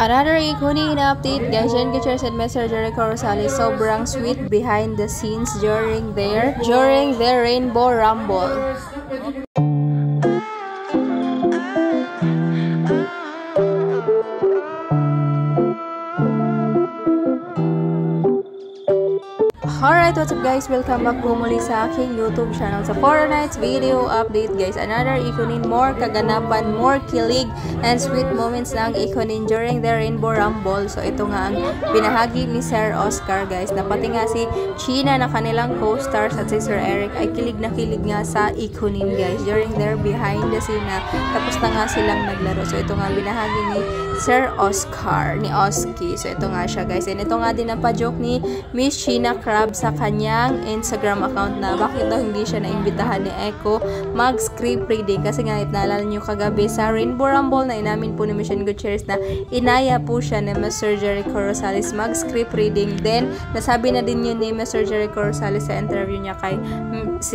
Another iconic update, guys, Jen Gutierrez and Mr. Jericho Rosales sobrang sweet behind the scenes during their Rainbow Rumble. Alright, what's up guys? Welcome back po muli sa aking YouTube channel sa Fortnite's video update, guys. Another ikonin, more kaganapan, more kilig and sweet moments lang ikonin during the Rainbow Rumble. So ito nga ang binahagi ni Sir Oscar, guys, na pati nga si China na kanilang co-stars at si Sir Eric ay kilig na kilig nga sa ikonin, guys, during their behind the scene na tapos na nga silang naglaro. So ito nga binahagi ni Sir Oscar, ni Oski. So ito nga siya, guys, and ito nga din ang pa-joke ni Miss China Crab sa kanyang Instagram account na bakit daw hindi siya naimbitahan ni Echo mag-script reading, kasi nga naalala nyo kagabi sa Rainbow Rumble na inamin po ni Miss Gutierrez na inaya po siya ni Mr. Jericho Rosales mag-script reading. Then nasabi na din yun ni Mr. Jericho Rosales sa interview niya kay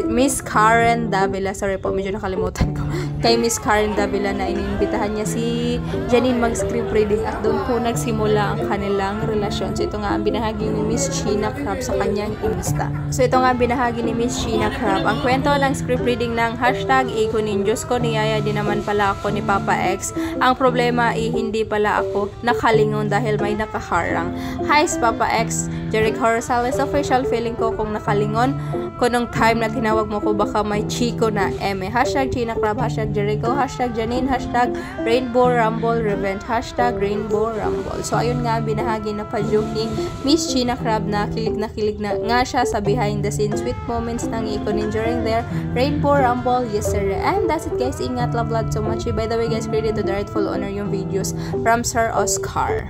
Miss Karen Davila, sorry po medyo nakalimutan ko, kay Miss Karen Davila na inimbitahan niya si Janine mag-script reading at doon po nagsimula ang kanilang relasyon. So ito nga ang binahagi ni Miss China Crab sa kanyang Insta. So ito nga binahagi ni Miss China Crab. Ang kwento ng script reading ng hashtag ikonin, Diyos ko niyaya din naman pala ako ni Papa X. Ang problema ay hindi pala ako nakalingon dahil may nakaharang. Hi Papa X, Jericho Rosales official, feeling ko kung nakalingon ko nung time na tinawag mo ko baka may chiko na eme. Hashtag China Crab, hashtag Jericho, hashtag Janine, hashtag Rainbow Rumble Revenge, hashtag Rainbow Rumble. So ayun nga binahagi na pa-joke ni Miss China Crab na kilig na nga siya sa behind the scenes sweet moments ng ikonin during their Rainbow Rumble yesterday. And that's it guys, ingat, love so much. By the way guys, credit to the rightful owner yung videos from Sir Oscar.